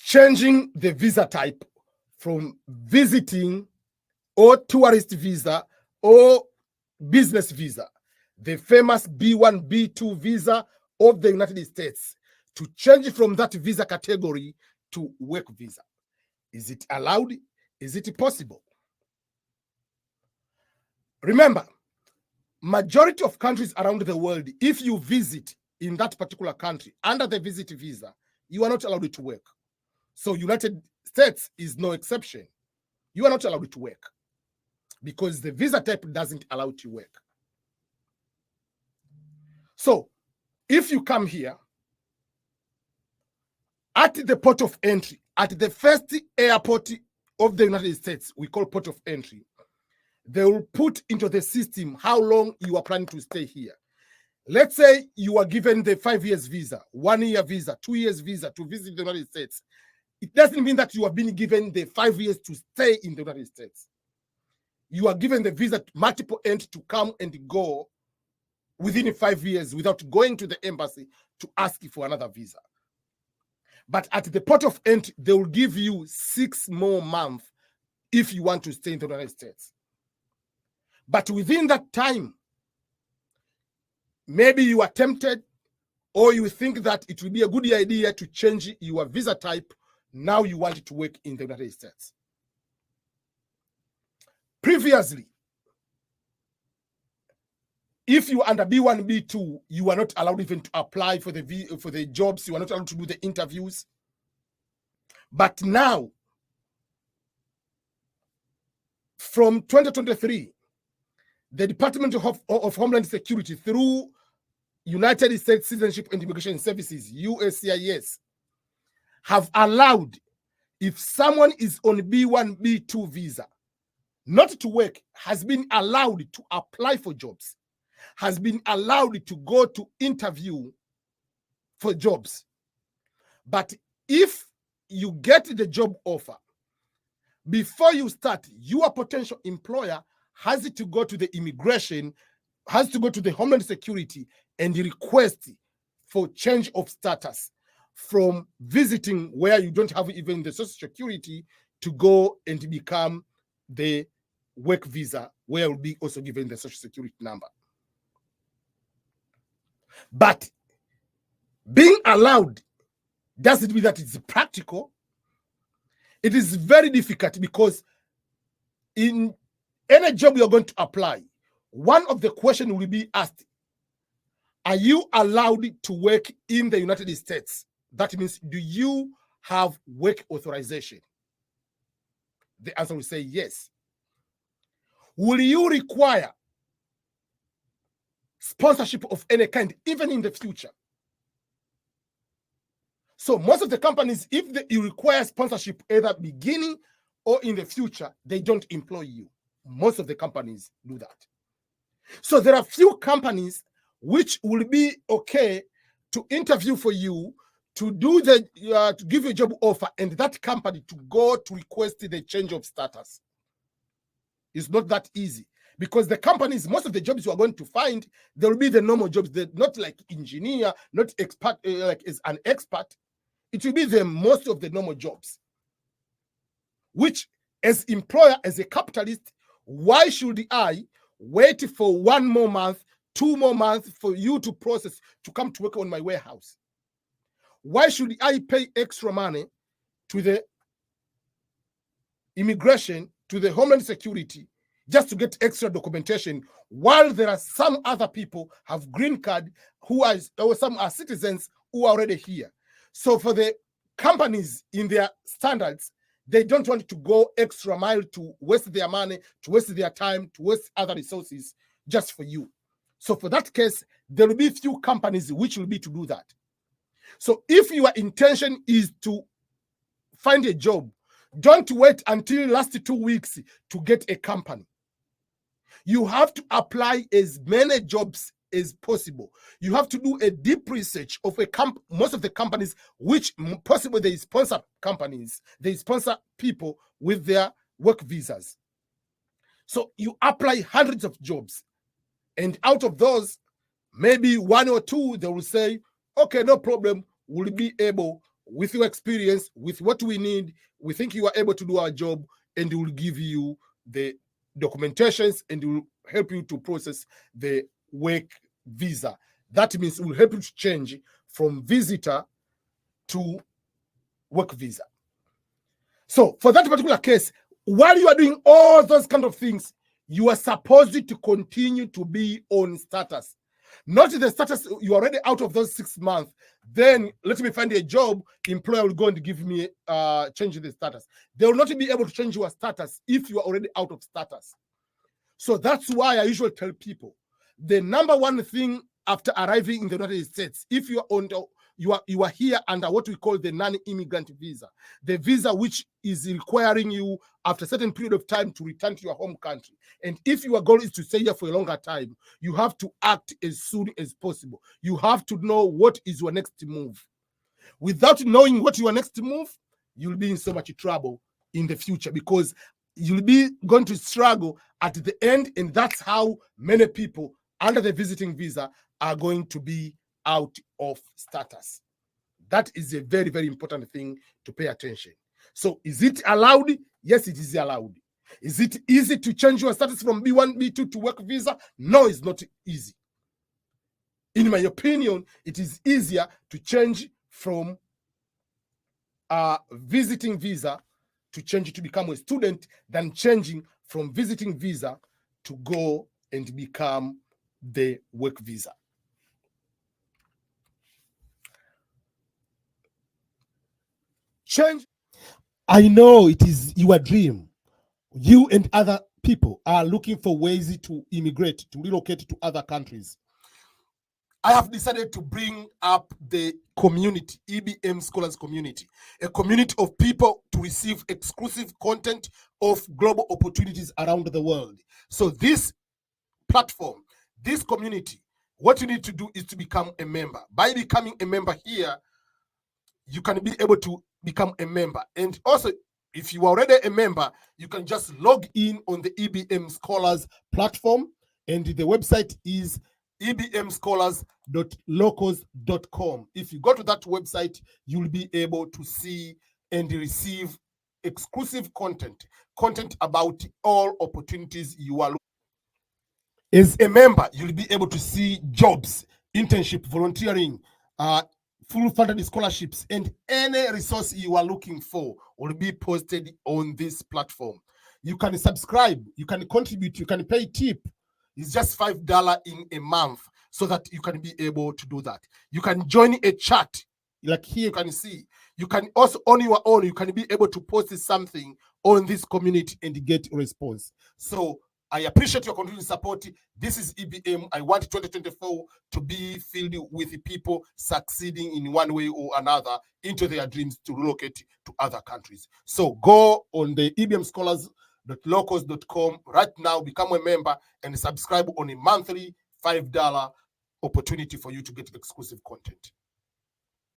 changing the visa type from visiting or tourist visa or business visa, the famous B1, B2 visa of the United States, to change from that visa category to work visa. Is it allowed? Is it possible? Remember, majority of countries around the world, if you visit in that particular country under the visit visa, you are not allowed to work. So United States is no exception. You are not allowed to work because the visa type doesn't allow you to work. So if you come here, at the port of entry, at the first airport of the United States, we call port of entry, they will put into the system how long you are planning to stay here. Let's say you are given the 5 years visa, 1 year visa, 2 years visa to visit the United States. It doesn't mean that you have been given the 5 years to stay in the United States. You are given the visa multiple entry to come and go within 5 years without going to the embassy to ask for another visa. But at the port of entry, they will give you 6 more months if you want to stay in the United States. But within that time, maybe you are tempted or you think that it will be a good idea to change your visa type. Now you want to work in the United States. Previously, if you are under B1, B2, you are not allowed even to apply for the jobs. You are not allowed to do the interviews. But now, from 2023, the Department of Homeland Security, through United States Citizenship and Immigration Services, USCIS, have allowed, if someone is on B1, B2 visa, not to work, has been allowed to apply for jobs, has been allowed to go to interview for jobs. But if you get the job offer, before you start, your potential employer has to go to the immigration, has to go to the Homeland Security and request for change of status from visiting where you don't have even the Social Security to go and become the work visa, where you'll be also given the Social Security number. But being allowed doesn't mean that it's practical. It is very difficult because in any job you're going to apply, one of the questions will be asked, are you allowed to work in the United States? That means, do you have work authorization? The answer will say yes. Will you require sponsorship of any kind, even in the future? So most of the companies, if you require sponsorship either beginning or in the future, they don't employ you. Most of the companies do that. So there are few companies which will be okay to interview for you, to do to give you a job offer, and that company to go to request the change of status. It's not that easy because the companies, most of the jobs you are going to find, there will be the normal jobs. They're not like engineer, not expert, like as an expert. It will be most of the normal jobs, which as employer, as a capitalist, why should I wait for 1 more month, 2 more months for you to process to come to work on my warehouse? Why should I pay extra money to the immigration, to the Homeland Security, just to get extra documentation, while there are some other people have green card or some are citizens who are already here? So for the companies in their standards, they don't want to go extra mile to waste their money, to waste their time, to waste other resources just for you. So for that case, there will be few companies which will be to do that. So if your intention is to find a job, don't wait until last 2 weeks to get a company. You have to apply as many jobs as possible. You have to do a deep research of most of the companies, which possibly they sponsor companies, they sponsor people with their work visas. So you apply hundreds of jobs, and out of those, maybe 1 or 2, they will say, okay, no problem, we'll be able with your experience, with what we need, we think you are able to do our job, and we will give you the documentations and will help you to process the work visa. That means it will help you to change from visitor to work visa. So for that particular case, while you are doing all those kind of things, you are supposed to continue to be on status. Not the status, you're already out of those 6 months. Then let me find a job, employer will go and give me, change the status. They will not be able to change your status if you are already out of status. So that's why I usually tell people, the number one thing after arriving in the United States, if you are on you are here under what we call the non-immigrant visa, the visa which is requiring you after a certain period of time to return to your home country. And if your goal is to stay here for a longer time, you have to act as soon as possible. You have to know what is your next move. Without knowing what your next move, you'll be in so much trouble in the future, because you'll be going to struggle at the end. And that's how many people under the visiting visa are going to be out of status. That is a very, very important thing to pay attention. So is it allowed? Yes, it is allowed. Is it easy to change your status from B1, B2 to work visa? No, it's not easy. In my opinion, it is easier to change from a visiting visa to change to become a student than changing from visiting visa to go and become the work visa. Change. I know it is your dream. You and other people are looking for ways to immigrate, to relocate to other countries. I have decided to bring up the community, EBM Scholars community, a community of people to receive exclusive content of global opportunities around the world. So this platform, this community, what you need to do is to become a member. By becoming a member here, you can be able to become a member. And also, if you are already a member, you can just log in on the EBM Scholars platform, and the website is ebmscholars.locals.com. If you go to that website, you'll be able to see and receive exclusive content about all opportunities you are looking. As a member, you'll be able to see jobs, internship, volunteering, full funded scholarships, and any resource you are looking for will be posted on this platform. You can subscribe, you can contribute, you can pay tip. It's just $5 in a month, so that you can be able to do that. You can join a chat, like here you can see. You can also, on your own, you can be able to post something on this community and get a response. So I appreciate your continued support. This is EBM. I want 2024 to be filled with people succeeding in one way or another into their dreams to relocate to other countries. So go on the ebmscholars.locals.com right now, become a member, and subscribe on a monthly $5 opportunity for you to get exclusive content.